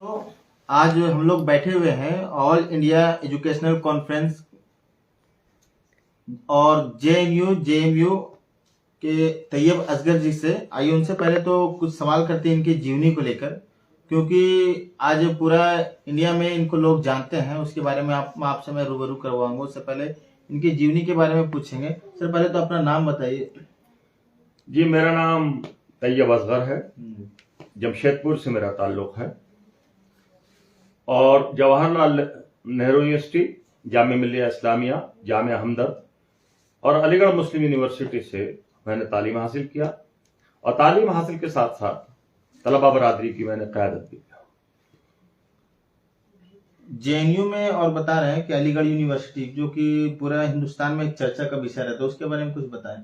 तो आज हम लोग बैठे हुए हैं ऑल इंडिया एजुकेशनल कॉन्फ्रेंस और जेएमयू के तैयब असगर जी से। आइए उनसे पहले तो कुछ सवाल करते हैं इनकी जीवनी को लेकर, क्योंकि आज पूरा इंडिया में इनको लोग जानते हैं। उसके बारे में आपसे मैं रूबरू करवाऊंगा। उससे पहले इनकी जीवनी के बारे में पूछेंगे। सर पहले तो अपना नाम बताइए। जी, मेरा नाम तैयब असगर है। जमशेदपुर से मेरा ताल्लुक है और जवाहरलाल नेहरू यूनिवर्सिटी, जामिया मिल्लिया इस्लामिया, जामिया हमदर्द और अलीगढ़ मुस्लिम यूनिवर्सिटी से मैंने तालीम हासिल किया और तालीम हासिल के साथ साथ तलबा बरादरी की मैंने क़यादत भी किया। जेएनयू में और बता रहे हैं कि अलीगढ़ यूनिवर्सिटी, जो कि पूरा हिंदुस्तान में एक चर्चा का विषय रहता है, उसके बारे में कुछ बताएं।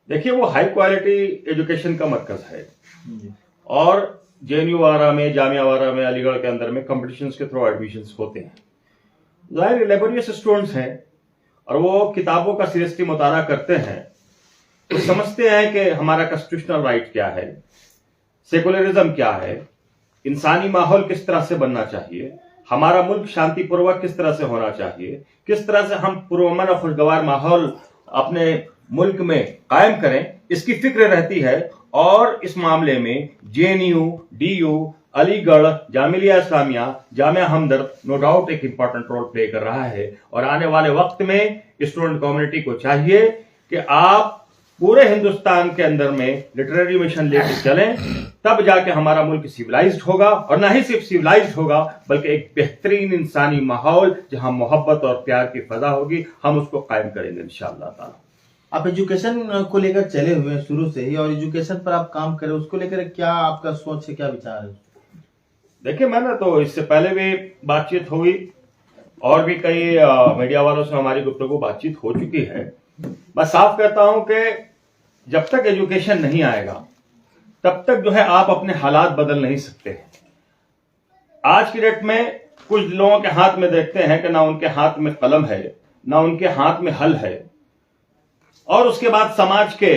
देखिए, वो हाई क्वालिटी एजुकेशन का मरकज है और जेएनयू वारा में, जामिया वारा में, अलीगढ़ के अंदर में कंपटीशन के थ्रू एडमिशंस होते हैं। जाहिर लेबोरियस स्टूडेंट्स हैं और वो किताबों का सीरियसली मुताला करते हैं, तो समझते हैं कि हमारा कॉन्स्टिट्यूशनल राइट क्या है, सेकुलरिज्म क्या है, इंसानी माहौल किस तरह से बनना चाहिए, हमारा मुल्क शांतिपूर्वक किस तरह से होना चाहिए, किस तरह से हम पुरअमन और खुशगवार माहौल अपने मुल्क में कायम करें, इसकी फिक्र रहती है। और इस मामले में जेएनयू, डीयू, अलीगढ़, जामिया इस्लामिया, जामिया हमदर्द नो डाउट एक इंपॉर्टेंट रोल प्ले कर रहा है। और आने वाले वक्त में स्टूडेंट कम्युनिटी को चाहिए कि आप पूरे हिंदुस्तान के अंदर में लिटरेरी मिशन लेकर चलें, तब जाके हमारा मुल्क सिविलाइज्ड होगा। और ना ही सिर्फ सिविलाइज्ड होगा बल्कि एक बेहतरीन इंसानी माहौल जहां मोहब्बत और प्यार की फजा होगी, हम उसको कायम करेंगे इंशाअल्लाह ताला। आप एजुकेशन को लेकर चले हुए हैं शुरू से ही, और एजुकेशन पर आप काम करें, उसको लेकर क्या आपका सोच है, क्या विचार है? देखिए, मैंने तो इससे पहले भी बातचीत हुई और भी कई मीडिया वालों से हमारी गुफ्तगू बातचीत हो चुकी है। मैं साफ कहता हूं कि जब तक एजुकेशन नहीं आएगा तब तक जो है आप अपने हालात बदल नहीं सकते। आज की डेट में कुछ लोगों के हाथ में देखते हैं कि ना उनके हाथ में कलम है, ना उनके हाथ में हल है, और उसके बाद समाज के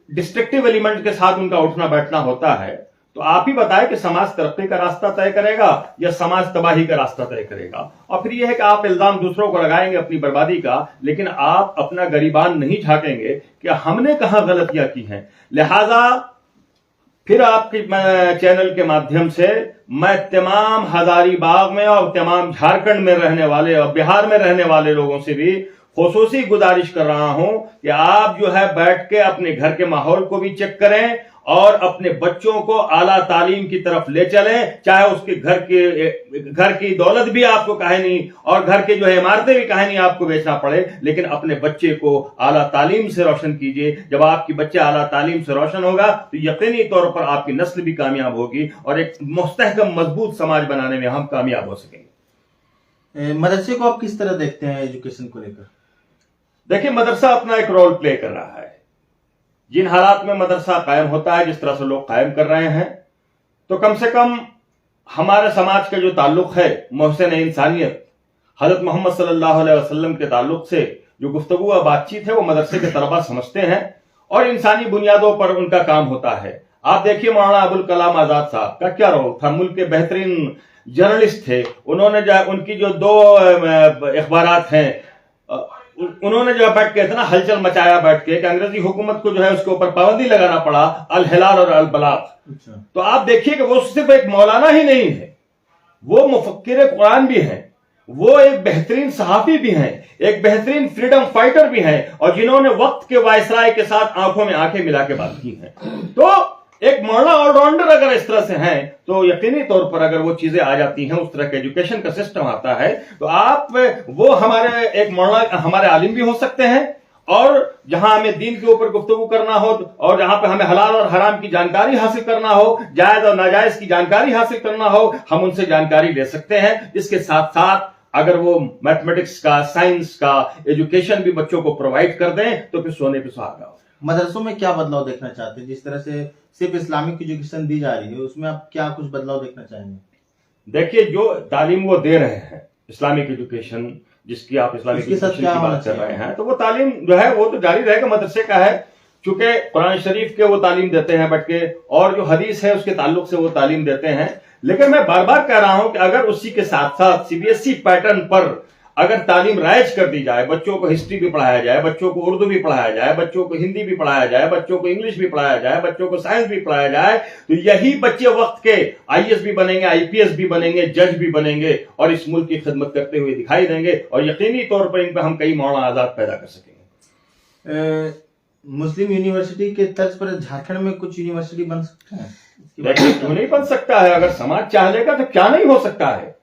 डिस्ट्रक्टिव एलिमेंट के साथ उनका उठना बैठना होता है। तो आप ही बताएं कि समाज तरक्की का रास्ता तय करेगा या समाज तबाही का रास्ता तय करेगा। और फिर यह है कि आप इल्जाम दूसरों को लगाएंगे अपनी बर्बादी का, लेकिन आप अपना गरीबान नहीं झांकेंगे कि हमने कहां गलतियां की हैं। लिहाजा फिर आपके चैनल के माध्यम से मैं तमाम हजारीबाग में और तमाम झारखंड में रहने वाले और बिहार में रहने वाले लोगों से भी खुसूसी गुजारिश कर रहा हूं कि आप जो है बैठ के अपने घर के माहौल को भी चेक करें और अपने बच्चों को आला तालीम की तरफ ले चलें। चाहे उसके घर की दौलत भी आपको काहे नहीं और घर के जो है इमारतें भी काहे नहीं आपको बेचना पड़े, लेकिन अपने बच्चे को आला तालीम से रोशन कीजिए। जब आपकी बच्चा आला तालीम से रोशन होगा तो यकीनी तौर पर आपकी नस्ल भी कामयाब होगी और एक मुस्तहकम मजबूत समाज बनाने में हम कामयाब हो सकेंगे। मदरसे को आप किस तरह देखते हैं एजुकेशन को लेकर? देखिए, मदरसा अपना एक रोल प्ले कर रहा है। जिन हालात में मदरसा कायम होता है, जिस तरह से लोग कायम कर रहे हैं, तो कम से कम हमारे समाज का जो ताल्लुक है मोहसिन इंसानियत हजरत मोहम्मद सल्लल्लाहु अलैहि वसल्लम के ताल्लुक से जो गुफ्तगू और बातचीत है वो मदरसे के तलबा समझते हैं और इंसानी बुनियादों पर उनका काम होता है। आप देखिए, मौलाना अबुल कलाम आजाद साहब का क्या रोल था। मुल्क के बेहतरीन जर्नलिस्ट थे। उन्होंने उनकी जो 2 अखबारात हैं, उन्होंने जो बैठ के इतना हलचल मचाया बैठ के कि अंग्रेजी हुकूमत को जो है उसके ऊपर पाबंदी लगाना पड़ा, अल हिलाल और अल बलाग। तो आप देखिए कि वो सिर्फ एक मौलाना ही नहीं है, वो मुफक्किर कुरान भी हैं, वो एक बेहतरीन सहाफी भी हैं, एक बेहतरीन फ्रीडम फाइटर भी हैं, और जिन्होंने वक्त के वायसराय के साथ आंखों में आंखें मिला के बात की है। तो एक मौलाना ऑलराउंडर अगर इस तरह से हैं तो यकीनी तौर पर अगर वो चीजें आ जाती हैं, उस तरह का एजुकेशन का सिस्टम आता है, तो आप वो हमारे एक मौलाना हमारे आलिम भी हो सकते हैं। और जहां हमें दीन के ऊपर गुफ्तगू करना हो और जहां पे हमें हलाल और हराम की जानकारी हासिल करना हो, जायज और नाजायज की जानकारी हासिल करना हो, हम उनसे जानकारी ले सकते हैं। इसके साथ साथ अगर वो मैथमेटिक्स का, साइंस का एजुकेशन भी बच्चों को प्रोवाइड कर दें तो फिर सोने पे सुहागा हो। मदरसों में क्या बदलाव देखना चाहते हैं? जिस तरह से सिर्फ इस्लामिक एजुकेशन दी जा रही है, उसमें आप क्या कुछ बदलाव देखना चाहेंगे? देखिए, जो तालीम वो दे रहे हैं इस्लामिक एजुकेशन, जिसकी आप इस्लामिक एजुकेशन की बात कर रहे हैं, तो वो तालीम जो है वो तो जारी रहेगा। मदरसे का है, चूंकि कुरान शरीफ के वो तालीम देते हैं बैठ के, और जो हदीस है उसके ताल्लुक से वो तालीम देते हैं, लेकिन मैं बार बार कह रहा हूं कि अगर उसी के साथ साथ सीबीएसई पैटर्न पर अगर तालीम राइज कर दी जाए, बच्चों को हिस्ट्री भी पढ़ाया जाए, बच्चों को उर्दू भी पढ़ाया जाए, बच्चों को हिंदी भी पढ़ाया जाए, बच्चों को इंग्लिश भी पढ़ाया जाए, बच्चों को साइंस भी पढ़ाया जाए, तो यही बच्चे वक्त के आईएएस भी बनेंगे, आईपीएस भी बनेंगे, जज भी बनेंगे और इस मुल्क की खिदमत करते हुए दिखाई देंगे और यकीनी तौर पर इन पर हम कई मौलाना आजाद पैदा कर सकेंगे। मुस्लिम यूनिवर्सिटी के तर्ज पर झारखंड में कुछ यूनिवर्सिटी बन सकते हैं? देखिए, क्यों नहीं बन सकता है? अगर समाज चाह लेगा तो क्या नहीं हो सकता है।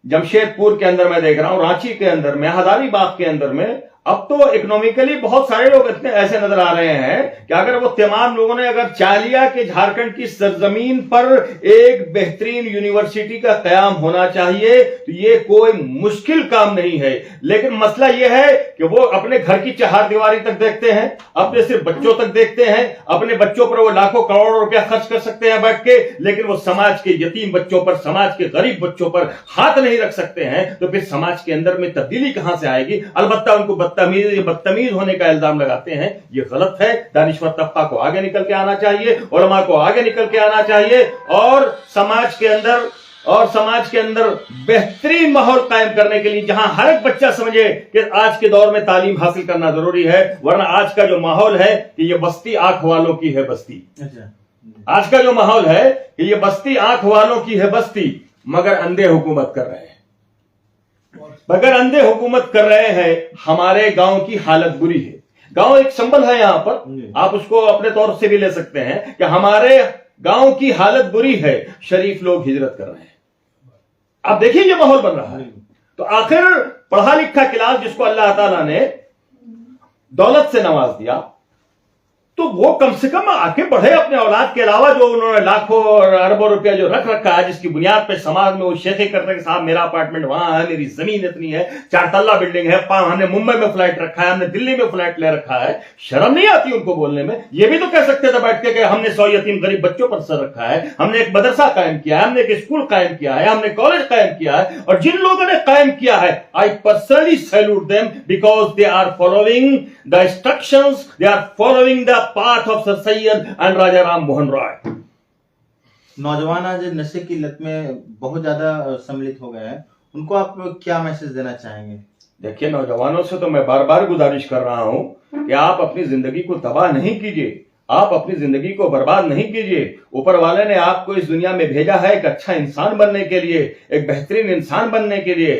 जमशेदपुर के अंदर मैं देख रहा हूं, रांची के अंदर में, हजारीबाग के अंदर में अब तो इकोनॉमिकली बहुत सारे लोग इतने ऐसे नजर आ रहे हैं कि अगर वो तमाम लोगों ने अगर चाह लिया कि झारखंड की सरजमीन पर एक बेहतरीन यूनिवर्सिटी का कयाम होना चाहिए, तो ये कोई मुश्किल काम नहीं है। लेकिन मसला ये है कि वो अपने घर की चहारदीवारी तक देखते हैं, अपने सिर्फ बच्चों तक देखते हैं, अपने बच्चों पर वो लाखों करोड़ों रुपया खर्च कर सकते हैं बैठ के, लेकिन वो समाज के यतीम बच्चों पर, समाज के गरीब बच्चों पर हाथ नहीं रख सकते हैं। तो फिर समाज के अंदर में तब्दीली कहां से आएगी? अलबत्ता उनको बदतमीज होने का इल्जाम लगाते हैं, ये गलत है। दानिश्वर तबका को आगे निकल के आना चाहिए, उलमा को आगे निकल के आना चाहिए और समाज के अंदर बेहतरीन माहौल कायम करने के लिए, जहां हर एक बच्चा समझे कि आज के दौर में तालीम हासिल करना जरूरी है। वरना आज का जो माहौल है कि ये बस्ती आंख वालों की है बस्ती। आज का जो माहौल है कि ये बस्ती आंख वालों की है बस्ती, मगर अंधे हुकूमत कर रहे हैं। मगर अंधे हुकूमत कर रहे हैं। हमारे गांव की हालत बुरी है। गांव एक संबल है, यहां पर आप उसको अपने तौर से भी ले सकते हैं कि हमारे गांव की हालत बुरी है, शरीफ लोग हिजरत कर रहे हैं। आप देखिए ये माहौल बन रहा है। तो आखिर पढ़ा लिखा क्लास जिसको अल्लाह ताला ने दौलत से नवाज दिया, तो वो कम से कम आके बढ़े अपने औलाद के अलावा, जो उन्होंने लाखों और अरबों रुपया जो रख रखा है, जिसकी बुनियाद पे समाज में वो शेखे करते कि साहब मेरा अपार्टमेंट वहां है, मेरी जमीन इतनी है, 4 तल्ला बिल्डिंग है, हमने मुंबई में फ्लैट रखा है, हमने दिल्ली में फ्लैट ले रखा है। शर्म नहीं आती उनको बोलने में? ये भी तो कह सकते थे बैठ के कि हमने 100 यतीम गरीब बच्चों पर सर रखा है, हमने एक मदरसा कायम किया है, हमने एक स्कूल कायम किया है, हमने कॉलेज कायम किया है। और जिन लोगों ने कायम किया है, I personally salute them because they are following the instructions, they are following the path of sir Syed and Raja Ram Mohan Roy. नौजवान आज नशे की लत में बहुत ज्यादा सम्मिलित हो गए हैं, उनको आप क्या मैसेज देना चाहेंगे? देखिए, नौजवानों से तो मैं बार बार गुजारिश कर रहा हूं कि आप अपनी जिंदगी को तबाह नहीं कीजिए, आप अपनी जिंदगी को बर्बाद नहीं कीजिए। ऊपर वाले ने आपको इस दुनिया में भेजा है एक अच्छा इंसान बनने के लिए, एक बेहतरीन इंसान बनने के लिए।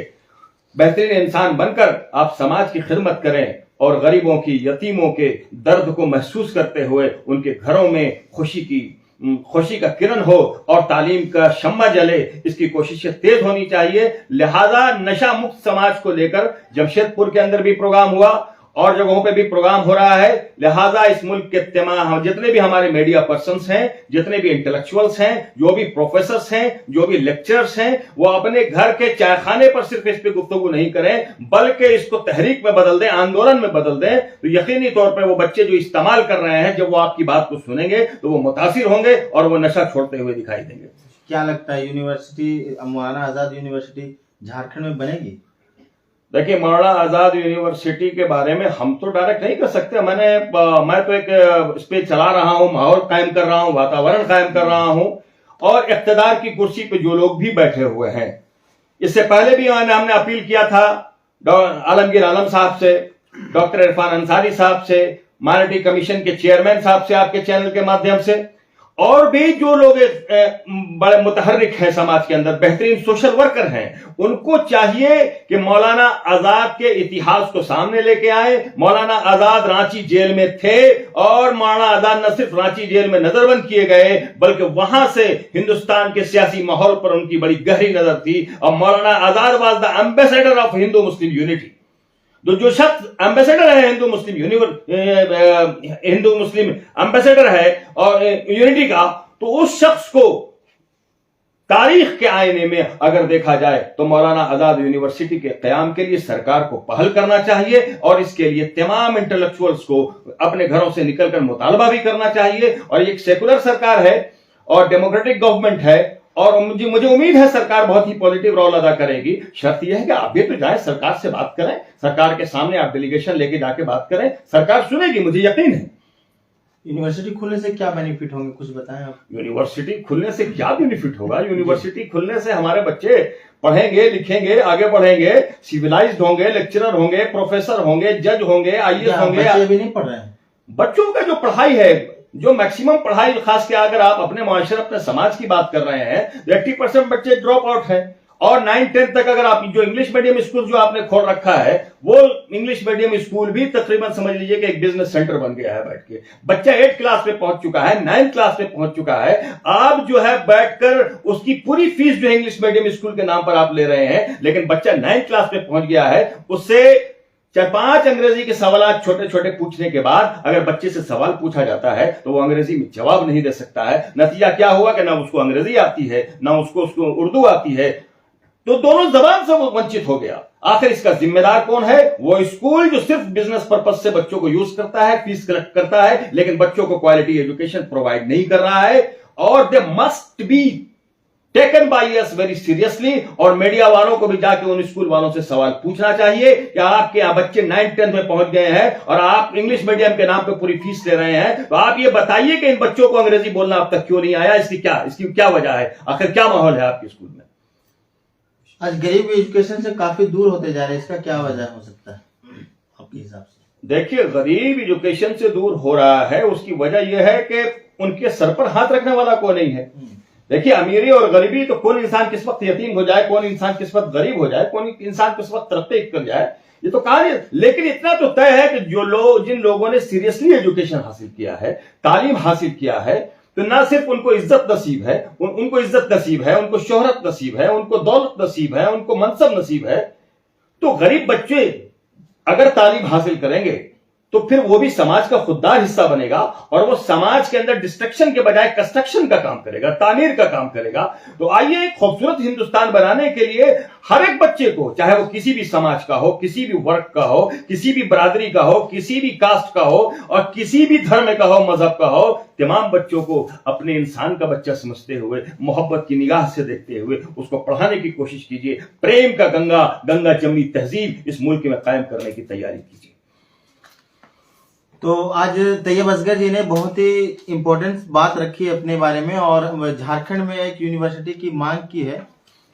बेहतरीन इंसान बनकर आप समाज की खिदमत करें और गरीबों की, यतीमों के दर्द को महसूस करते हुए उनके घरों में खुशी का किरण हो और तालीम का शम्मा जले, इसकी कोशिशें तेज होनी चाहिए। लिहाजा नशा मुक्त समाज को लेकर जमशेदपुर के अंदर भी प्रोग्राम हुआ और जगहों पे भी प्रोग्राम हो रहा है। लिहाजा इस मुल्क के तमाम जितने भी हमारे मीडिया पर्सन्स हैं, जितने भी इंटेलेक्चुअल्स हैं, जो भी प्रोफेसर्स हैं, जो भी लेक्चरर्स हैं, वो अपने घर के चायखाने पर सिर्फ इस पे गुफ्तगू नहीं करें, बल्कि इसको तहरीक में बदल दें, आंदोलन में बदल दें। तो यकीनी तौर पर वो बच्चे जो इस्तेमाल कर रहे हैं, जब वो आपकी बात को सुनेंगे तो वो मुतासिर होंगे और वो नशा छोड़ते हुए दिखाई देंगे। क्या लगता है यूनिवर्सिटी, मौलाना आजाद यूनिवर्सिटी झारखंड में बनेगी? देखिए, मौलाना आजाद यूनिवर्सिटी के बारे में हम तो डायरेक्ट नहीं कर सकते। मैं तो एक स्पेस चला रहा हूं, माहौल कायम कर रहा हूं, वातावरण कायम कर रहा हूं और इख्तिदार की कुर्सी पे जो लोग भी बैठे हुए हैं, इससे पहले भी हमने अपील किया था आलमगीर आलम साहब से, डॉक्टर इरफान अंसारी साहब से, माइनॉरिटी कमीशन के चेयरमैन साहब से, आपके चैनल के माध्यम से, और भी जो लोग बड़े मुतहर्रिक हैं समाज के अंदर, बेहतरीन सोशल वर्कर हैं, उनको चाहिए कि मौलाना आजाद के इतिहास को सामने लेके आए। मौलाना आजाद रांची जेल में थे और मौलाना आजाद न सिर्फ रांची जेल में नजरबंद किए गए, बल्कि वहां से हिंदुस्तान के सियासी माहौल पर उनकी बड़ी गहरी नजर थी। और Maulana Azad was the ambassador of Hindu Muslim unity. जो शख्स एम्बेसडर है हिंदू मुस्लिम एम्बेसडर है और यूनिटी का, तो उस शख्स को तारीख के आईने में अगर देखा जाए तो मौलाना आजाद यूनिवर्सिटी के कयाम के लिए सरकार को पहल करना चाहिए और इसके लिए तमाम इंटेलेक्चुअल्स को अपने घरों से निकलकर मुतालबा भी करना चाहिए। और एक सेकुलर सरकार है और डेमोक्रेटिक गवर्नमेंट है और मुझे उम्मीद है सरकार बहुत ही पॉजिटिव रोल अदा करेगी। शर्त यह है कि आप भी तो जाएं, सरकार से बात करें, सरकार के सामने आप डेलीगेशन लेके जाके बात करें, सरकार सुनेगी, मुझे यकीन है। यूनिवर्सिटी खुलने से क्या बेनिफिट होंगे, कुछ बताएं आप। यूनिवर्सिटी खुलने से क्या बेनिफिट होगा? यूनिवर्सिटी खुलने से हमारे बच्चे पढ़ेंगे, लिखेंगे, आगे बढ़ेंगे, सिविलाइज्ड होंगे, लेक्चरर होंगे, प्रोफेसर होंगे, जज होंगे, आईएएस होंगे। बच्चे अभी नहीं पढ़ रहे हैं? बच्चों का जो पढ़ाई है, जो मैक्सिमम पढ़ाई, खास के अगर आप अपने मुआशरे, अपने समाज की बात कर रहे हैं, 80% बच्चे ड्रॉप आउट हैं। और 9-10 तक अगर आप जो इंग्लिश मीडियम स्कूल जो आपने खोल रखा है, वो इंग्लिश मीडियम स्कूल भी तकरीबन समझ लीजिए कि एक बिजनेस सेंटर बन गया है बैठ के। बच्चा 8 क्लास में पहुंच चुका है, 9 क्लास में पहुंच चुका है। आप जो है बैठकर उसकी पूरी फीस जो है इंग्लिश मीडियम स्कूल के नाम पर आप ले रहे हैं, लेकिन बच्चा 9 क्लास में पहुंच गया है। उससे 4-5 अंग्रेजी के सवाल छोटे छोटे पूछने के बाद अगर बच्चे से सवाल पूछा जाता है तो वो अंग्रेजी में जवाब नहीं दे सकता है। नतीजा क्या हुआ कि ना उसको अंग्रेजी आती है, ना उसको उर्दू आती है, तो दोनों जबान से वो वंचित हो गया। आखिर इसका जिम्मेदार कौन है? वो स्कूल जो सिर्फ बिजनेस पर्पज से बच्चों को यूज करता है, फीस कलेक्ट करता है, लेकिन बच्चों को क्वालिटी एजुकेशन प्रोवाइड नहीं कर रहा है। और they must be taken by us very seriously. और मीडिया वालों को भी जाके उन स्कूल वालों से सवाल पूछना चाहिए कि आपके यहाँ बच्चे 9-10 में पहुंच गए हैं और आप इंग्लिश मीडियम के नाम पे पूरी फीस ले रहे हैं, तो आप ये बताइए कि इन बच्चों को अंग्रेजी बोलना अब तक क्यों नहीं आया? इसकी क्या वजह है? आखिर क्या माहौल है आपके स्कूल में? आज गरीब एजुकेशन से काफी दूर होते जा रहे हैं, इसका क्या वजह हो सकता है आपके हिसाब से? देखिए, गरीब एजुकेशन से दूर हो रहा है, उसकी वजह यह है कि उनके सर पर हाथ रखने वाला कोई नहीं है। देखिए, अमीरी और गरीबी तो कौन इंसान किस वक्त यतीम हो जाए, कौन इंसान किस वक्त गरीब हो जाए, कौन इंसान किस वक्त तरक्की कर जाए, ये तो कहानी। लेकिन इतना तो तय है कि जिन लोगों ने सीरियसली एजुकेशन हासिल किया है, तालीम हासिल किया है, तो ना सिर्फ उनको इज्जत नसीब है, उनको इज्जत नसीब है, उनको शोहरत नसीब है, उनको दौलत नसीब है, उनको मनसब नसीब है। तो गरीब बच्चे अगर तालीम हासिल करेंगे तो फिर वो भी समाज का खुददार हिस्सा बनेगा और वो समाज के अंदर डिस्ट्रक्शन के बजाय कंस्ट्रक्शन का काम करेगा, तामीर का काम करेगा। तो आइए, एक खूबसूरत हिंदुस्तान बनाने के लिए हर एक बच्चे को, चाहे वो किसी भी समाज का हो, किसी भी वर्ग का हो, किसी भी बरादरी का हो, किसी भी कास्ट का हो और किसी भी धर्म का हो, मजहब का हो, तमाम बच्चों को अपने इंसान का बच्चा समझते हुए, मोहब्बत की निगाह से देखते हुए उसको पढ़ाने की कोशिश कीजिए। प्रेम का गंगा जमनी तहजीब इस मुल्क में कायम करने की तैयारी कीजिए। तो आज तैयब असगर जी ने बहुत ही इम्पोर्टेंट बात रखी है अपने बारे में और झारखंड में एक यूनिवर्सिटी की मांग की है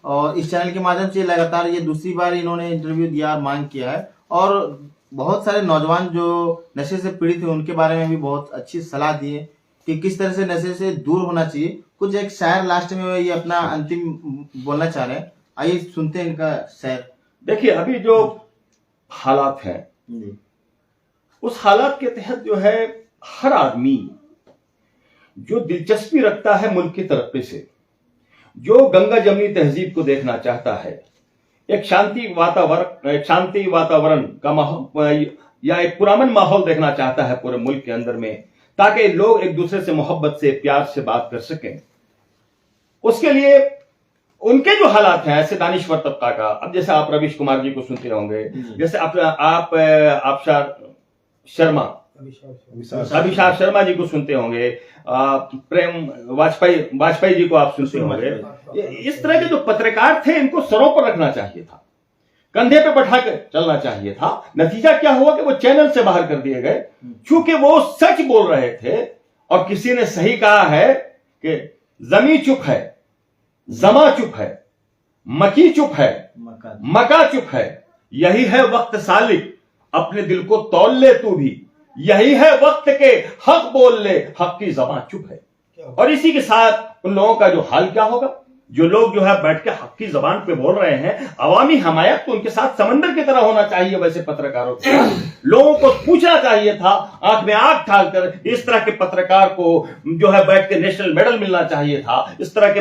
और इस चैनल के माध्यम से लगातार ये दूसरी बार इन्होंने इंटरव्यू दिया, मांग किया है। और बहुत सारे नौजवान जो नशे से पीड़ित हैं उनके बारे में भी बहुत अच्छी सलाह दी है कि किस तरह से नशे से दूर होना चाहिए। कुछ एक शायर लास्ट में ये अपना अंतिम बोलना चाह रहे हैं, आइए सुनते हैं इनका शायर। देखिए, अभी जो हालात हैं उस हालात के तहत जो है हर आदमी जो दिलचस्पी रखता है मुल्क की तरक्की से, जो गंगा जमनी तहजीब को देखना चाहता है, एक शांति वातावरण का माहौल या एक पुरअमन माहौल देखना चाहता है पूरे मुल्क के अंदर में, ताकि लोग एक दूसरे से मोहब्बत से, प्यार से बात कर सकें। उसके लिए उनके जो हालात हैं ऐसे दानिश्वर तबका का, अब जैसे आप रवीश कुमार जी को सुनते होंगे, जैसे आप अभिषार शर्मा जी को सुनते होंगे, प्रेम वाजपेयी जी को आप सुनते होंगे। इस तरह के जो पत्रकार थे इनको सरों पर रखना चाहिए था, कंधे पे बैठा कर चलना चाहिए था। नतीजा क्या हुआ कि वो चैनल से बाहर कर दिए गए, क्योंकि वो सच बोल रहे थे। और किसी ने सही कहा है कि जमी चुप है, जमा चुप है, मकी चुप है, मका चुप है, यही है वक्त सालिक, अपने दिल को तौल ले तू भी, यही है वक्त के हक बोल ले, हक की ज़बान चुप है। और इसी के साथ उन लोगों का जो हाल क्या होगा, जो लोग जो है बैठ के हक की जबान पे बोल रहे हैं, अवामी हमायत तो उनके साथ समंदर की तरह होना चाहिए। वैसे पत्रकारों के लोगों को पूछना चाहिए था, आंख में आंख डालकर, इस तरह के पत्रकार को जो है बैठ के नेशनल मेडल मिलना चाहिए था। इस तरह के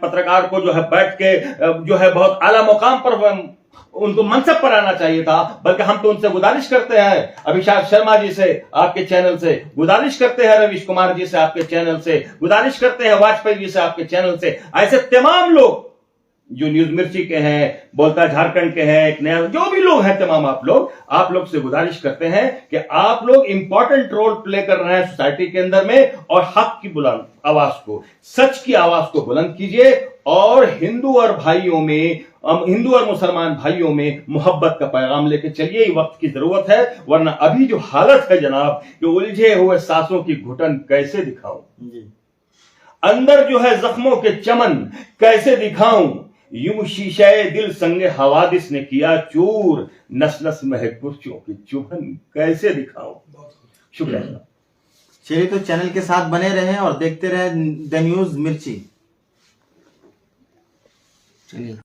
पत्रकार को जो है बैठ के जो है बहुत आला मुकाम पर उनको मनसब पर आना चाहिए था। बल्कि हम तो उनसे गुजारिश करते हैं, अभिषेक शर्मा जी से आपके चैनल से गुजारिश करते हैं, रवीश कुमार जी से आपके चैनल से गुजारिश करते हैं, वाजपेयी जी से आपके चैनल से, ऐसे तमाम लोग जो न्यूज मिर्ची के हैं, बोलता झारखंड के हैं, एक नया जो भी लोग हैं, तमाम आप लोग से गुजारिश करते हैं कि आप लोग इंपॉर्टेंट रोल प्ले कर रहे हैं सोसाइटी के अंदर में, और हक की बुलंद आवाज को, सच की आवाज को बुलंद कीजिए और हिंदू और भाइयों में हम हिंदू और मुसलमान भाइयों में मोहब्बत का पैगाम लेके चलिए। ये वक्त की जरूरत है, वरना अभी जो हालत है जनाब कि उलझे हुए सांसों की घुटन कैसे दिखाऊं, अंदर जो है जख्मों के चमन कैसे दिखाऊं, यूं शीशे दिल संगे हवादिस ने किया चूर, नस नस में है कुर्सियों की चुभन कैसे दिखाऊं। शुक्रिया। चलिए, तो चैनल के साथ बने रहें और देखते रहें द न्यूज मिर्ची। चलिए।